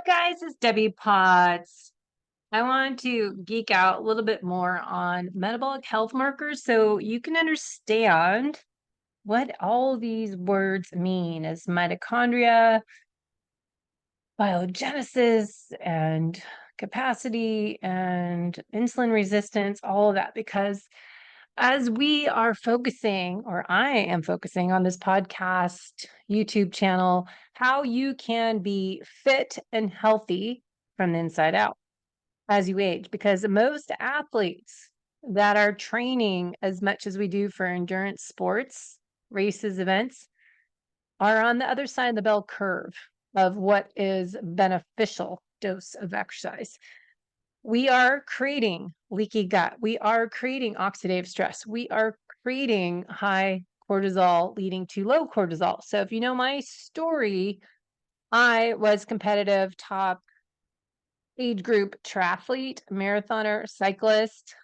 guys? It's Debbie Potts. I want to geek out a little bit more on metabolic health markers so you can understand what all these words mean as mitochondria, biogenesis, and capacity, and insulin resistance, all of that. Because as we are focusing, or I am focusing on this podcast, YouTube channel, how you can be fit and healthy from the inside out as you age, because most athletes that are training as much as we do for endurance sports, races, events, are on the other side of the bell curve of what is beneficial dose of exercise. We are creating leaky gut. We are creating oxidative stress. We are creating high cortisol leading to low cortisol. So if you know my story, I was competitive top age group triathlete, marathoner, cyclist,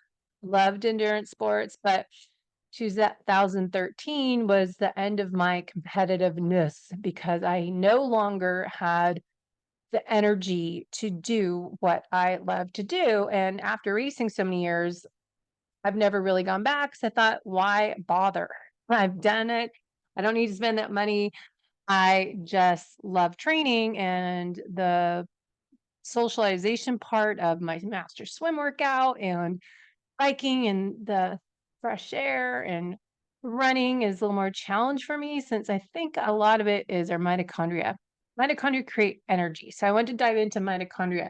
loved endurance sports, but 2013 was the end of my competitiveness because I no longer had the energy to do what I love to do. And after racing so many years, I've never really gone back. So I thought, why bother? I've done it. I don't need to spend that money. I just love training and the socialization part of my master swim workout and biking and the fresh air and running is a little more challenge for me since I think a lot of it is our mitochondria. Mitochondria create energy. So I want to dive into mitochondria.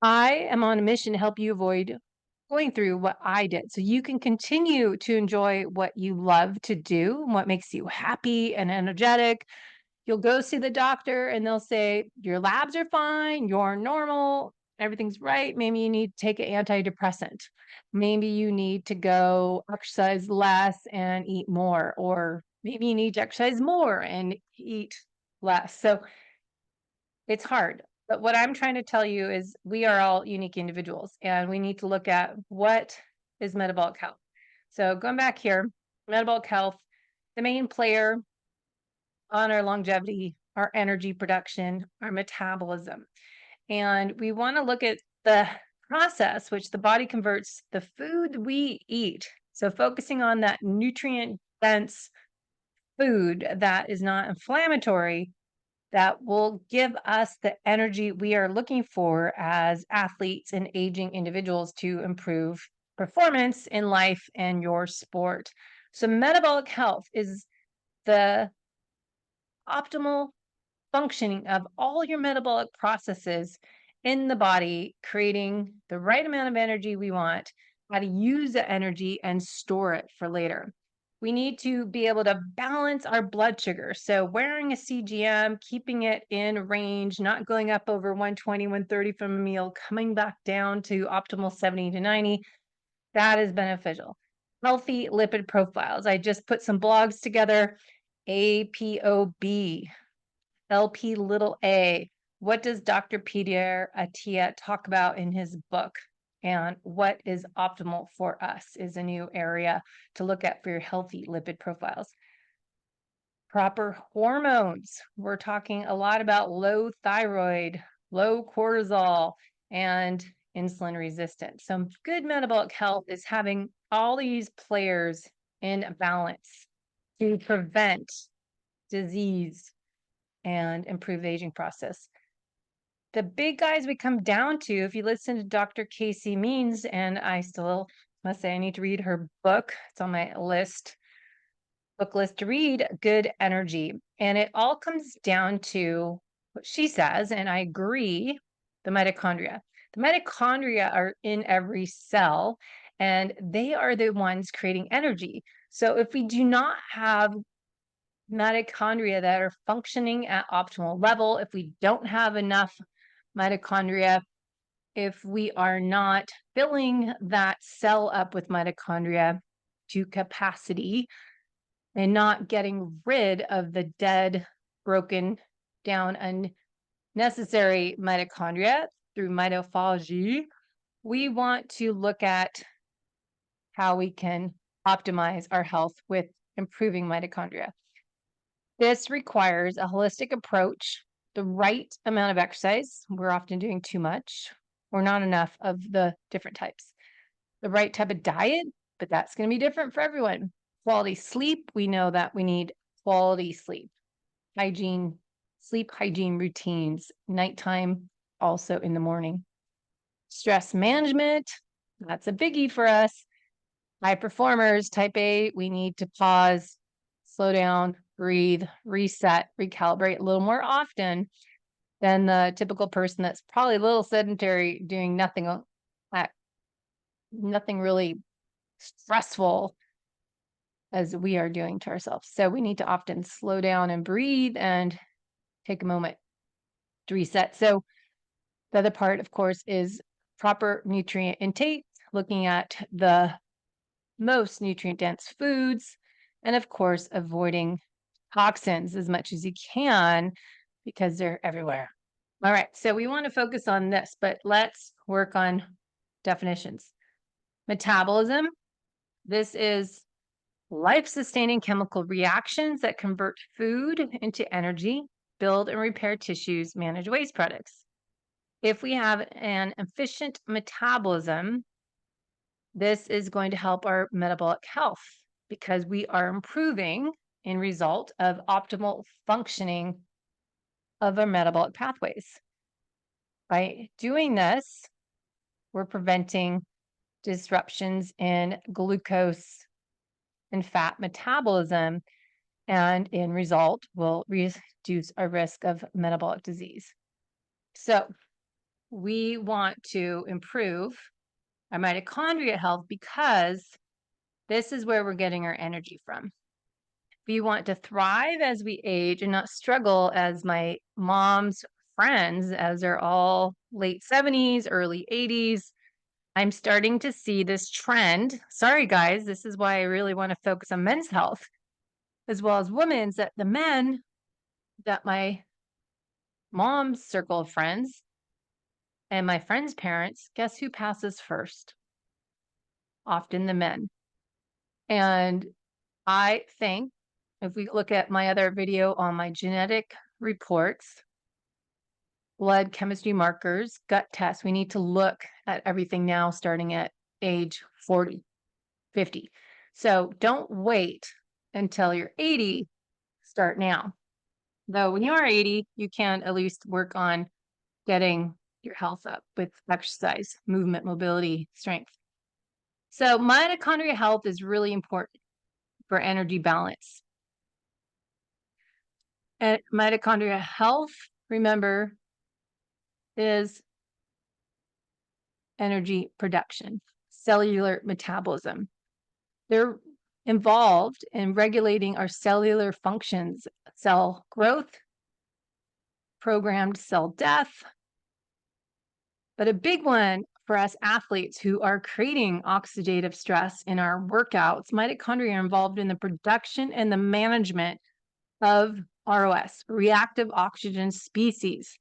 I am on a mission to help you avoid going through what I did so you can continue to enjoy what you love to do and what makes you happy and energetic. You'll go see the doctor and they'll say, your labs are fine, you're normal, everything's right. Maybe you need to take an antidepressant. Maybe you need to go exercise less and eat more, or maybe you need to exercise more and eat less. So it's hard. But what I'm trying to tell you is we are all unique individuals and we need to look at what is metabolic health. So going back here, metabolic health, the main player on our longevity, our energy production, our metabolism. And we want to look at the process which the body converts the food we eat. So focusing on that nutrient dense food that is not inflammatory, that will give us the energy we are looking for as athletes and aging individuals to improve performance in life and your sport. So metabolic health is the optimal functioning of all your metabolic processes in the body, creating the right amount of energy we want, how to use the energy and store it for later. We need to be able to balance our blood sugar. So wearing a CGM, keeping it in range, not going up over 120, 130 from a meal, coming back down to optimal 70 to 90, that is beneficial. Healthy lipid profiles. I just put some blogs together. APOB, LP little a. What does Dr. Pierre Attia talk about in his book? And what is optimal for us is a new area to look at for your healthy lipid profiles. Proper hormones. We're talking a lot about low thyroid, low cortisol, and insulin resistance. So good metabolic health is having all these players in balance to prevent disease and improve the aging process. The big guys we come down to, if you listen to Dr. Casey Means, and I still must say I need to read her book. It's on my book list to read, Good Energy. And it all comes down to what she says, and I agree, the mitochondria. The mitochondria are in every cell, and they are the ones creating energy. So if we do not have mitochondria that are functioning at optimal level, if we don't have enough mitochondria, if we are not filling that cell up with mitochondria to capacity and not getting rid of the dead, broken down, unnecessary mitochondria through mitophagy, we want to look at how we can optimize our health with improving mitochondria. This requires a holistic approach the right amount of exercise. We're often doing too much or not enough of the different types. The right type of diet, but that's going to be different for everyone. Quality sleep. We know that we need quality sleep, hygiene, sleep hygiene routines, nighttime, also in the morning. Stress management. That's a biggie for us. High performers, type A, we need to pause, slow down, breathe, reset, recalibrate a little more often than the typical person that's probably a little sedentary, doing nothing, nothing really stressful as we are doing to ourselves. So we need to often slow down and breathe and take a moment to reset. So the other part, of course, is proper nutrient intake, looking at the most nutrient dense foods, and of course, avoiding toxins as much as you can because they're everywhere. All right, so we want to focus on this, but let's work on definitions. Metabolism. This is life-sustaining chemical reactions that convert food into energy, build and repair tissues, manage waste products. If we have an efficient metabolism, this is going to help our metabolic health because we are improving in result of optimal functioning of our metabolic pathways. By doing this, we're preventing disruptions in glucose and fat metabolism, and in result will reduce our risk of metabolic disease. So we want to improve our mitochondria health because this is where we're getting our energy from. We want to thrive as we age and not struggle as my mom's friends, as they're all late 70s, early 80s. I'm starting to see this trend. Sorry, guys, this is why I really want to focus on men's health as well as women's, that the men that my mom's circle of friends and my friends' parents, guess who passes first? Often the men. And I think if we look at my other video on my genetic reports, blood chemistry markers, gut tests, we need to look at everything now starting at age 40, 50. So don't wait until you're 80, start now. Though when you are 80, you can at least work on getting your health up with exercise, movement, mobility, strength. So mitochondrial health is really important for energy balance. And mitochondrial health, remember, is energy production, cellular metabolism. They're involved in regulating our cellular functions, cell growth, programmed cell death. But a big one for us athletes who are creating oxidative stress in our workouts, mitochondria are involved in the production and the management of ROS, reactive oxygen species.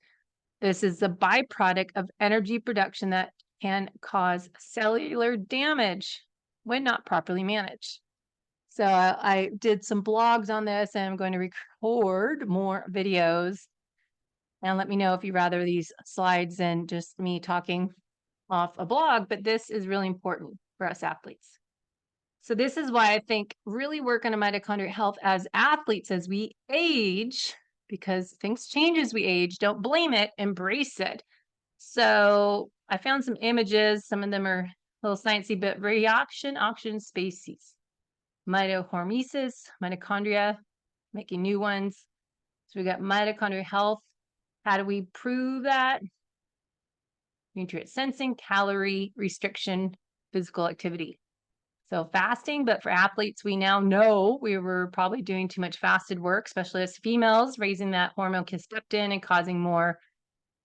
This is a byproduct of energy production that can cause cellular damage when not properly managed. So I did some blogs on this, and I'm going to record more videos. And let me know if you rather these slides than just me talking off a blog, but this is really important for us athletes. So this is why I think really work on a mitochondrial health as athletes as we age, because things change as we age. Don't blame it, embrace it. So I found some images. Some of them are a little sciencey, but reaction oxygen species, mitohormesis, mitochondria, making new ones. So we got mitochondrial health. How do we prove that? Nutrient sensing, calorie restriction, physical activity. So fasting, but for athletes, we now know we were probably doing too much fasted work, especially as females, raising that hormone kisteptin and causing more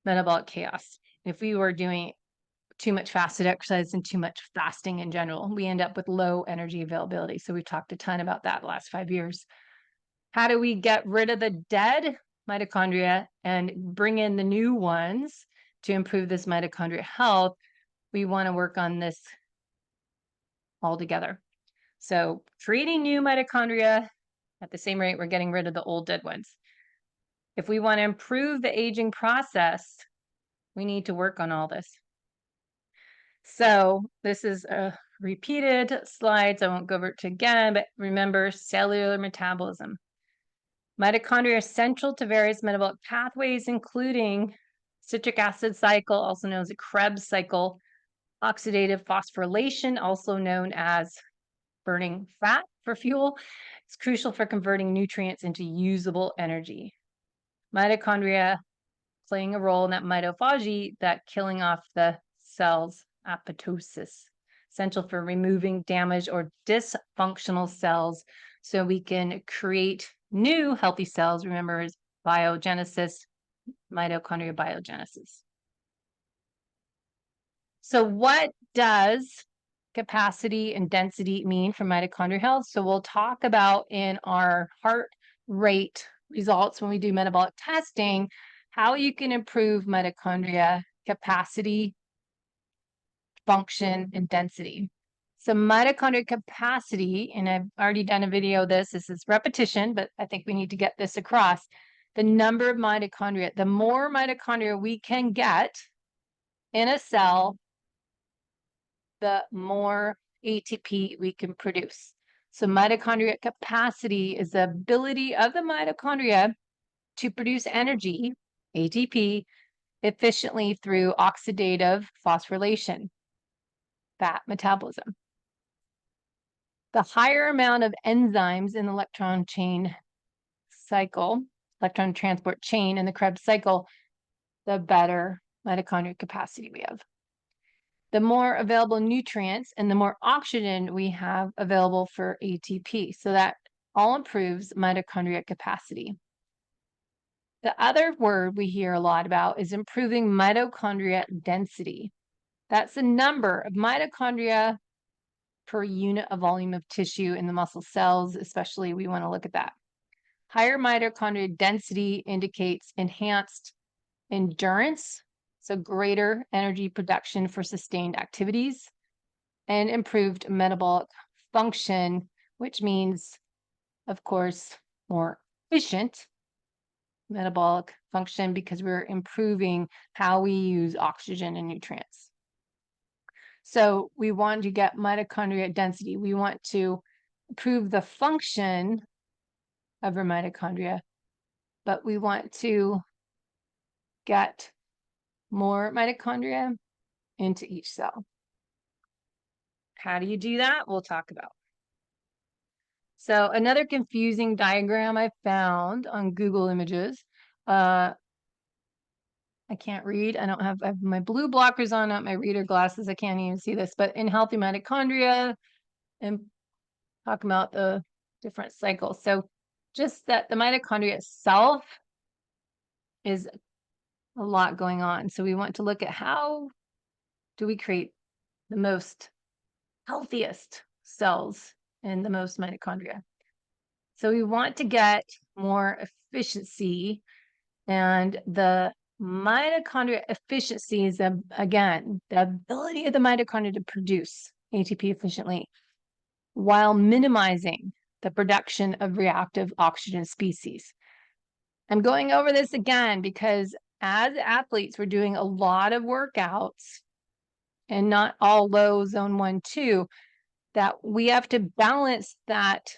metabolic chaos. If we were doing too much fasted exercise and too much fasting in general, we end up with low energy availability. So we've talked a ton about that the last 5 years. How do we get rid of the dead mitochondria and bring in the new ones to improve this mitochondrial health? We want to work on this all together. So creating new mitochondria at the same rate we're getting rid of the old dead ones. If we want to improve the aging process, we need to work on all this. So this is a repeated slides. I won't go over it again, but remember cellular metabolism. Mitochondria are central to various metabolic pathways, including citric acid cycle, also known as the Krebs cycle, oxidative phosphorylation, also known as burning fat for fuel. It's crucial for converting nutrients into usable energy. Mitochondria playing a role in that mitophagy, that killing off the cells, apoptosis, essential for removing damaged or dysfunctional cells so we can create new healthy cells. Remember, is biogenesis, mitochondria biogenesis. So what does capacity and density mean for mitochondrial health? So we'll talk about in our heart rate results when we do metabolic testing, how you can improve mitochondria capacity, function, and density. So mitochondria capacity, and I've already done a video of this. This is repetition, but I think we need to get this across. The number of mitochondria, the more mitochondria we can get in a cell, the more ATP we can produce. So mitochondria capacity is the ability of the mitochondria to produce energy, ATP, efficiently through oxidative phosphorylation, fat metabolism. The higher amount of enzymes in the electron chain cycle, electron transport chain in the Krebs cycle, the better mitochondrial capacity we have. The more available nutrients and the more oxygen we have available for ATP. So that all improves mitochondria capacity. The other word we hear a lot about is improving mitochondria density. That's the number of mitochondria per unit of volume of tissue in the muscle cells, especially we want to look at that. Higher mitochondria density indicates enhanced endurance, so greater energy production for sustained activities, and improved metabolic function, which means, of course, more efficient metabolic function because we're improving how we use oxygen and nutrients. So we want to get mitochondria density. We want to improve the function of our mitochondria, but we want to get more mitochondria into each cell. How do you do that? We'll talk about. So another confusing diagram I found on Google Images. I can't read. I have my blue blockers on, not my reader glasses. I can't even see this. But in healthy mitochondria, and talk about the different cycles. So just that the mitochondria itself is a lot going on. So we want to look at how do we create the most healthiest cells and the most mitochondria. So we want to get more efficiency, and the mitochondria efficiency is, again, the ability of the mitochondria to produce ATP efficiently while minimizing the production of reactive oxygen species. I'm going over this again because as athletes, we're doing a lot of workouts and not all low zone 1, 2, that we have to balance that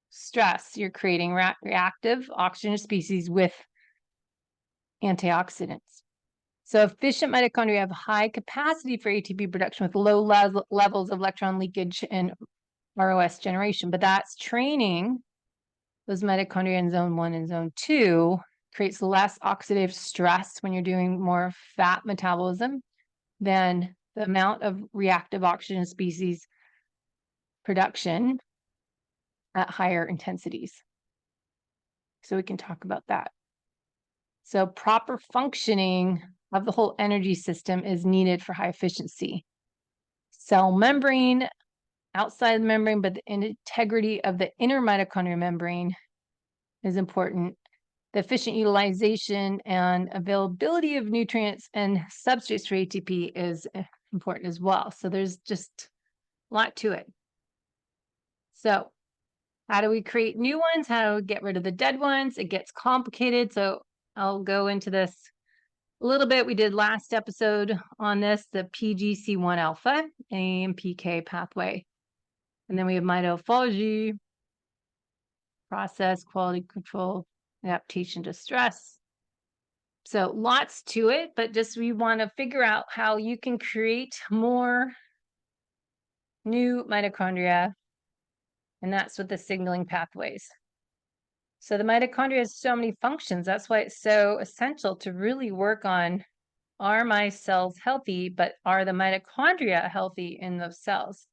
stress. You're creating reactive oxygen species with antioxidants. So efficient mitochondria have high capacity for ATP production with low levels of electron leakage and ROS generation, but that's training those mitochondria in zone 1 and zone 2 creates less oxidative stress when you're doing more fat metabolism than the amount of reactive oxygen species production at higher intensities. So we can talk about that. So proper functioning of the whole energy system is needed for high efficiency. Cell membrane, outside the membrane, but the integrity of the inner mitochondrial membrane is important. The efficient utilization and availability of nutrients and substrates for ATP is important as well. So there's just a lot to it. So How do we create new ones? How do we get rid of the dead ones? It gets complicated, so I'll go into this a little bit. We did last episode on this, the PGC1 alpha, AMPK pathway. And then we have mitophagy, process, quality control, adaptation to stress. So lots to it, but just we want to figure out how you can create more new mitochondria, and that's with the signaling pathways. So the mitochondria has so many functions. That's why it's so essential to really work on, are my cells healthy, but are the mitochondria healthy in those cells?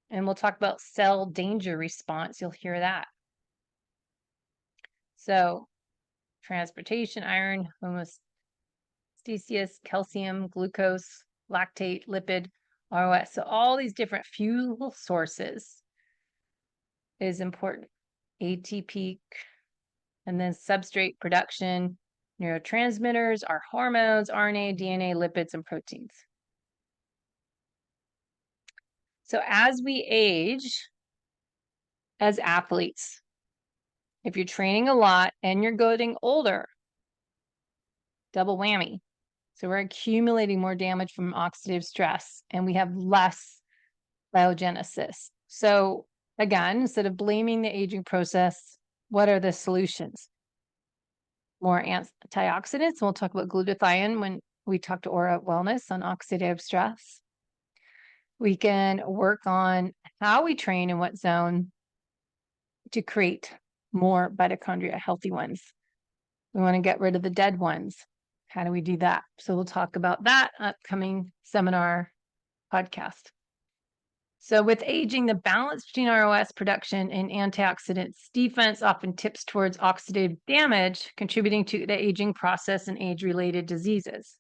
And we'll talk about cell danger response. You'll hear that. So transportation, iron, homeostasis, calcium, glucose, lactate, lipid, ROS. So all these different fuel sources is important. ATP, and then substrate production, neurotransmitters, our hormones, RNA, DNA, lipids, and proteins. So as we age as athletes, if you're training a lot and you're getting older, double whammy. So we're accumulating more damage from oxidative stress and we have less biogenesis. So again, instead of blaming the aging process, what are the solutions? More antioxidants. And we'll talk about glutathione when we talk to Aura Wellness on oxidative stress. We can work on how we train in what zone to create more mitochondria, healthy ones. We want to get rid of the dead ones. How do we do that? So we'll talk about that upcoming seminar podcast. So with aging, the balance between ROS production and antioxidants defense often tips towards oxidative damage, contributing to the aging process and age-related diseases.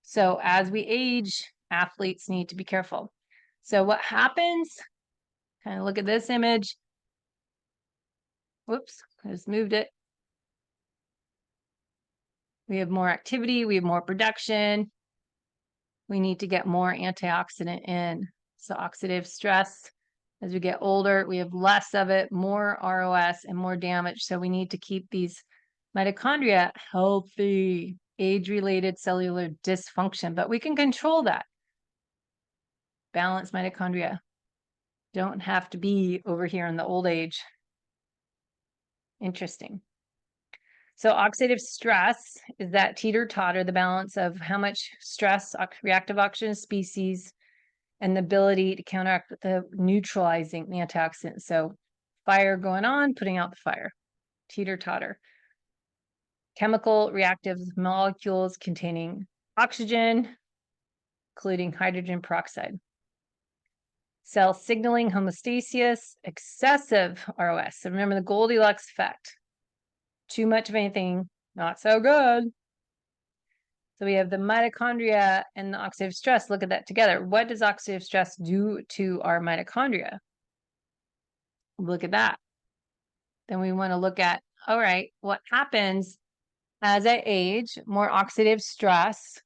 So as we age, athletes need to be careful. So what happens, kind of look at this image. Whoops, I just moved it. We have more activity, we have more production. We need to get more antioxidant in. So oxidative stress, as we get older, we have less of it, more ROS and more damage. So we need to keep these mitochondria healthy, age-related cellular dysfunction, but we can control that. Balance mitochondria. Don't have to be over here in the old age. Interesting. So oxidative stress is that teeter-totter, the balance of how much stress, reactive oxygen species, and the ability to counteract with the neutralizing the antioxidants. So fire going on, putting out the fire, teeter-totter. Chemical reactive molecules containing oxygen, including hydrogen peroxide. Cell signaling homeostasis, excessive ROS. So remember the Goldilocks effect. Too much of anything, not so good. So we have the mitochondria and the oxidative stress. Look at that together. What does oxidative stress do to our mitochondria? Look at that. Then we want to look at, all right, what happens as I age? More oxidative stress,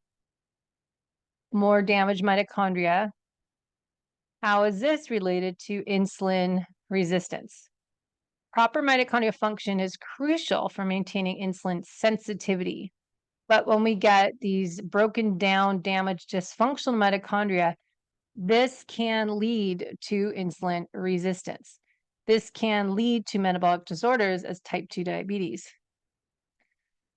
more damaged mitochondria. How is this related to insulin resistance? Proper mitochondrial function is crucial for maintaining insulin sensitivity. But when we get these broken down, damaged, dysfunctional mitochondria, this can lead to insulin resistance. This can lead to metabolic disorders as type 2 diabetes.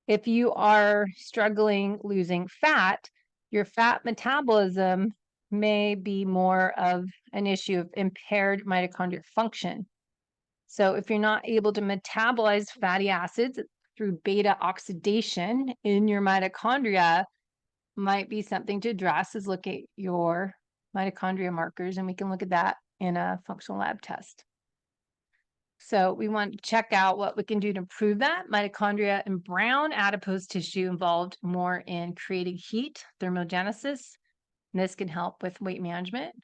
If you are struggling losing fat, your fat metabolism may be more of an issue of impaired mitochondrial function. So if you're not able to metabolize fatty acids through beta oxidation in your mitochondria, might be something to address is look at your mitochondria markers, and we can look at that in a functional lab test. So we want to check out what we can do to improve that. Mitochondria and brown adipose tissue involved more in creating heat, thermogenesis. And this can help with weight management.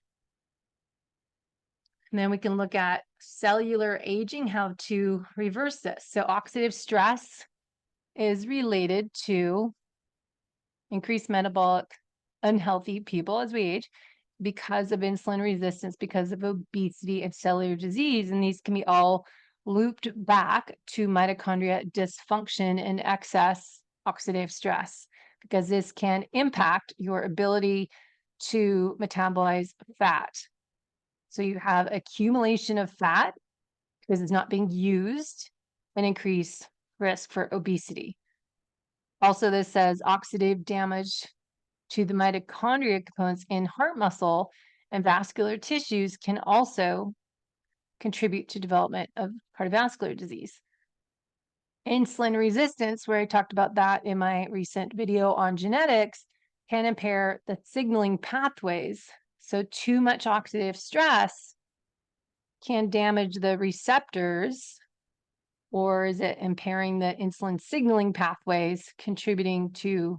And then we can look at cellular aging, how to reverse this. So oxidative stress is related to increased metabolic unhealthy people as we age. because of insulin resistance, because of obesity and cellular disease. And these can be all looped back to mitochondria dysfunction and excess oxidative stress, because this can impact your ability to metabolize fat. So you have accumulation of fat because it's not being used, and increase risk for obesity. Also, this says oxidative damage to the mitochondria components in heart muscle and vascular tissues can also contribute to development of cardiovascular disease. Insulin resistance, where I talked about that in my recent video on genetics, can impair the signaling pathways. So too much oxidative stress can damage the receptors, or is it impairing the insulin signaling pathways, contributing to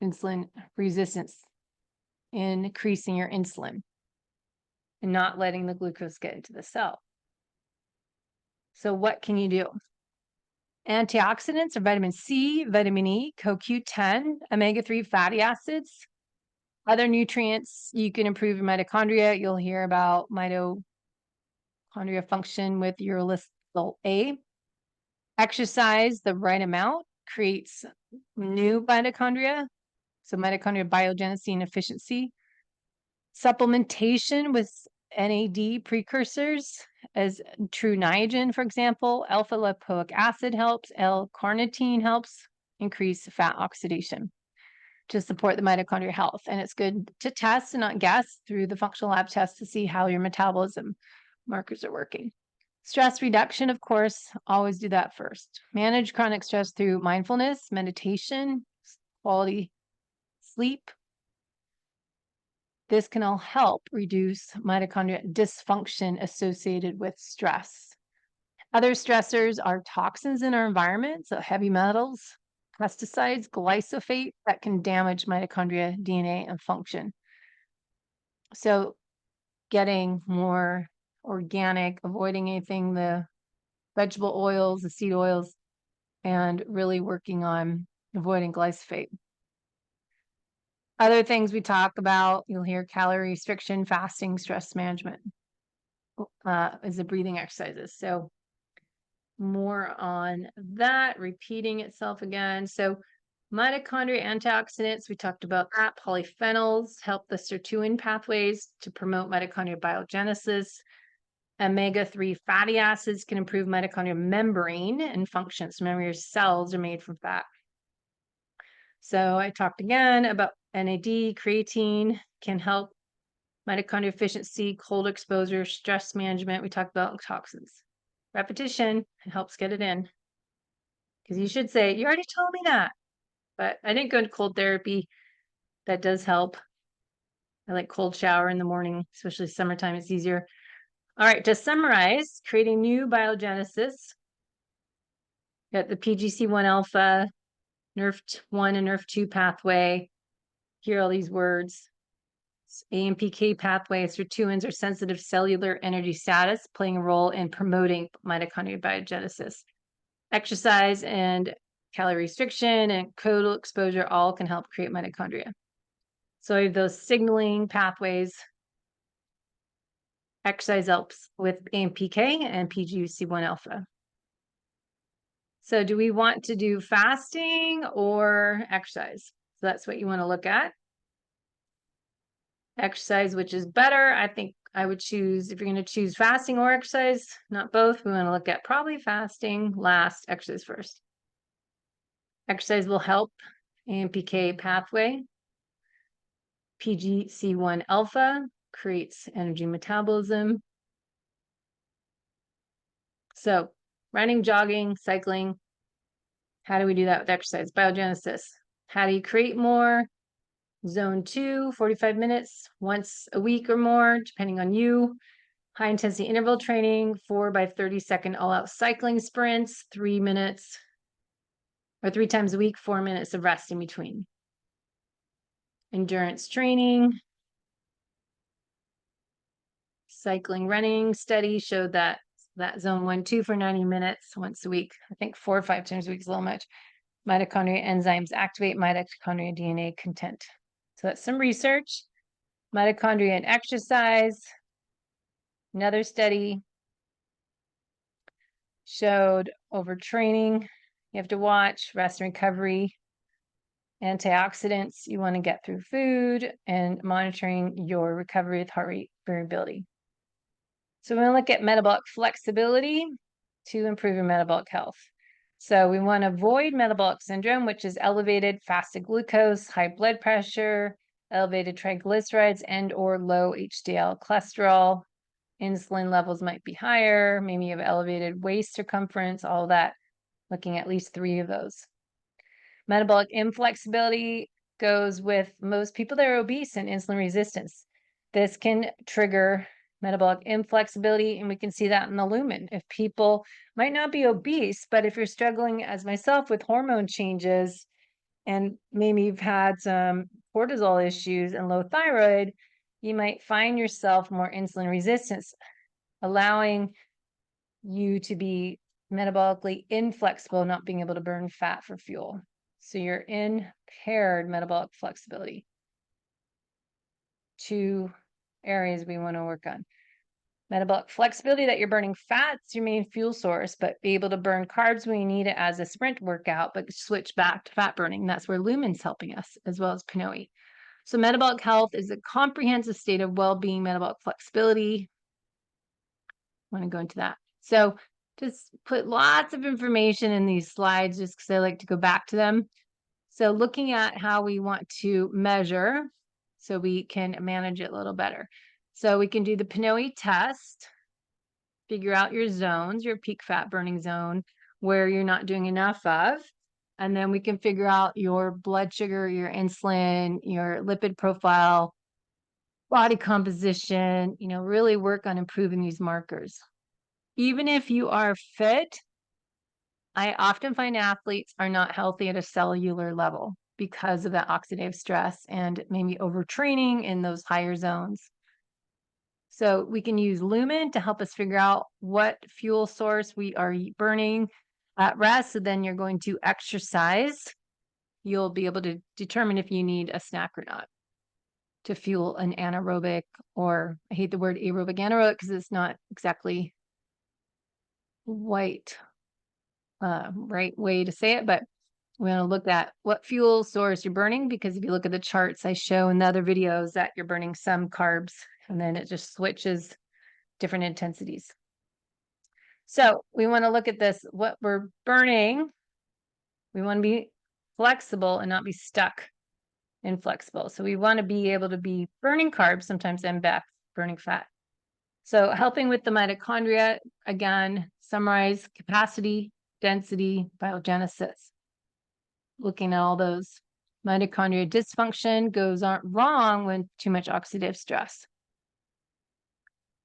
insulin resistance, increasing your insulin and not letting the glucose get into the cell? So what can you do? Antioxidants are vitamin C, vitamin E, CoQ10, omega-3 fatty acids. Other nutrients, you can improve your mitochondria. You'll hear about mitochondria function with uracil A. Exercise the right amount creates new mitochondria, so mitochondrial biogenesis and efficiency. Supplementation with NAD precursors as true niagen, for example. Alpha lipoic acid helps. L-carnitine helps increase fat oxidation to support the mitochondrial health. And it's good to test and not guess through the functional lab test to see how your metabolism markers are working. Stress reduction, of course, always do that first. Manage chronic stress through mindfulness, meditation, quality sleep. This can all help reduce mitochondrial dysfunction associated with stress. Other stressors are toxins in our environment, so heavy metals, pesticides, glyphosate, that can damage mitochondria DNA and function. So getting more organic, avoiding anything, the vegetable oils, the seed oils, and really working on avoiding glyphosate. Other things we talk about, you'll hear calorie restriction, fasting, stress management, is the breathing exercises. So more on that, repeating itself again. So mitochondria antioxidants, we talked about that. Polyphenols help the sirtuin pathways to promote mitochondrial biogenesis. Omega-3 fatty acids can improve mitochondrial membrane and functions. Remember, your cells are made from fat. So I talked again about NAD, creatine can help mitochondrial efficiency, cold exposure, stress management. We talked about toxins. Repetition, it helps get it in. Because you should say, you already told me that. But I didn't go to cold therapy. That does help. I like cold shower in the morning, especially summertime, it's easier. All right, to summarize, creating new biogenesis. Got the PGC1 alpha, NRF1 and NRF2 pathway. Hear all these words. AMPK pathway, sirtuins are sensitive cellular energy status, playing a role in promoting mitochondrial biogenesis. Exercise and calorie restriction and cold exposure all can help create mitochondria. So I have those signaling pathways. Exercise helps with AMPK and PGC1 alpha. So do we want to do fasting or exercise? So that's what you want to look at. Exercise, which is better. I think I would choose, if you're going to choose fasting or exercise, not both, we want to look at probably fasting last, exercise first. Exercise will help AMPK pathway. PGC1 alpha creates energy metabolism. So running, jogging, cycling. How do we do that with exercise? Biogenesis. How do you create more? Zone 2, 45 minutes, once a week or more, depending on you. High intensity interval training, 4 by 30-second all-out cycling sprints, 3 minutes, or 3 times a week, 4 minutes of rest in between. Endurance training. Cycling, running, steady showed that zone 1, 2 for 90 minutes once a week. I think 4 or 5 times a week is a little much. Mitochondria enzymes activate mitochondria DNA content. So that's some research. Mitochondria and exercise. Another study showed overtraining. You have to watch rest and recovery, antioxidants you want to get through food, and monitoring your recovery with heart rate variability. So we're going to look at metabolic flexibility to improve your metabolic health. So we want to avoid metabolic syndrome, which is elevated fasted glucose, high blood pressure, elevated triglycerides, and or low HDL cholesterol. Insulin levels might be higher. Maybe you have elevated waist circumference, all of that, looking at least 3 of those. Metabolic inflexibility goes with most people that are obese and insulin resistance. This can trigger metabolic inflexibility, and we can see that in the lumen. If people might not be obese, but if you're struggling, as myself, with hormone changes, and maybe you've had some cortisol issues and low thyroid, you might find yourself more insulin resistance, allowing you to be metabolically inflexible, not being able to burn fat for fuel. So you're impaired metabolic flexibility. 2 areas we want to work on. Metabolic flexibility, that you're burning fat's your main fuel source, but be able to burn carbs when you need it as a sprint workout, but switch back to fat burning. That's where lumen's helping us, as well as Pinoe. So metabolic health is a comprehensive state of well-being, metabolic flexibility. I want to go into that. So just put lots of information in these slides just because I like to go back to them. So looking at how we want to measure so we can manage it a little better. So we can do the Pinoe test, figure out your zones, your peak fat burning zone, where you're not doing enough of. And then we can figure out your blood sugar, your insulin, your lipid profile, body composition, really work on improving these markers. Even if you are fit, I often find athletes are not healthy at a cellular level because of that oxidative stress and maybe overtraining in those higher zones. So we can use lumen to help us figure out what fuel source we are burning at rest. So then you're going to exercise. You'll be able to determine if you need a snack or not to fuel an anaerobic, or I hate the word aerobic anaerobic because it's not exactly right way to say it, but we're going to look at what fuel source you're burning, because if you look at the charts I show in the other videos that you're burning some carbs and then it just switches different intensities. So we want to look at this, what we're burning. We want to be flexible and not be stuck inflexible. So we want to be able to be burning carbs sometimes and back burning fat. So helping with the mitochondria, again, summarize capacity, density, biogenesis. Looking at all those. Mitochondria dysfunction goes wrong when too much oxidative stress.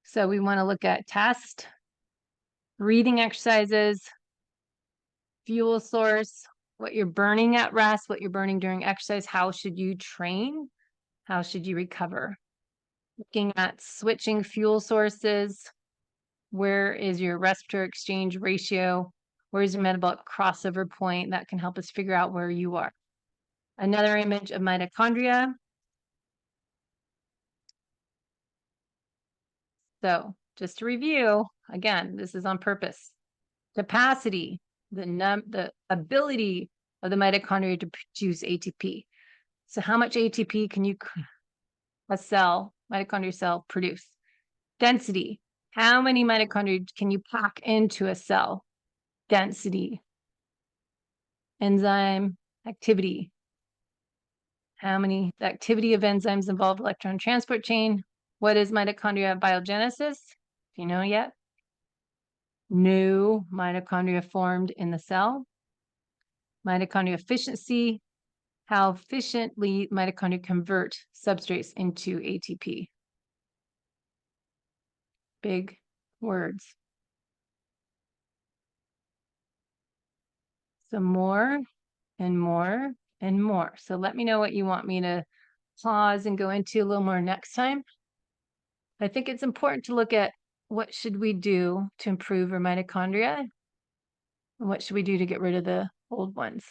So we want to look at test, breathing exercises, fuel source, what you're burning at rest, what you're burning during exercise, how should you train, how should you recover. Looking at switching fuel sources, where is your respiratory exchange ratio, where's your metabolic crossover point, that can help us figure out where you are. Another image of mitochondria. So just to review, again, this is on purpose. Capacity, the ability of the mitochondria to produce ATP. So how much ATP can mitochondrial cell produce? Density, how many mitochondria can you pack into a cell? Density. Enzyme activity, the activity of enzymes involved electron transport chain. What is mitochondria biogenesis? Do you know yet? New mitochondria formed in the cell. Mitochondria efficiency, how efficiently mitochondria convert substrates into ATP. Big words. So more and more and more. So let me know what you want me to pause and go into a little more next time. I think it's important to look at what should we do to improve our mitochondria, and what should we do to get rid of the old ones.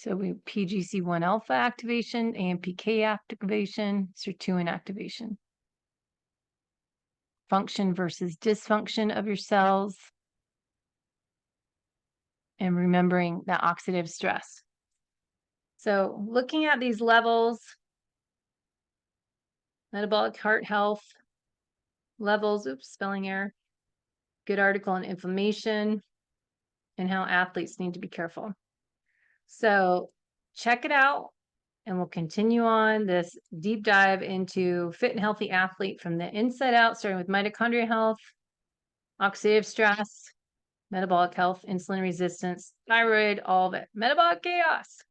So we PGC1 alpha activation, AMPK activation, sirtuin activation. Function versus dysfunction of your cells. And remembering that oxidative stress. So looking at these levels, metabolic heart health levels, oops, spelling error, good article on inflammation and how athletes need to be careful. So check it out, and we'll continue on this deep dive into fit and healthy athlete from the inside out, starting with mitochondrial health, oxidative stress, metabolic health, insulin resistance, thyroid, all of it. Metabolic chaos.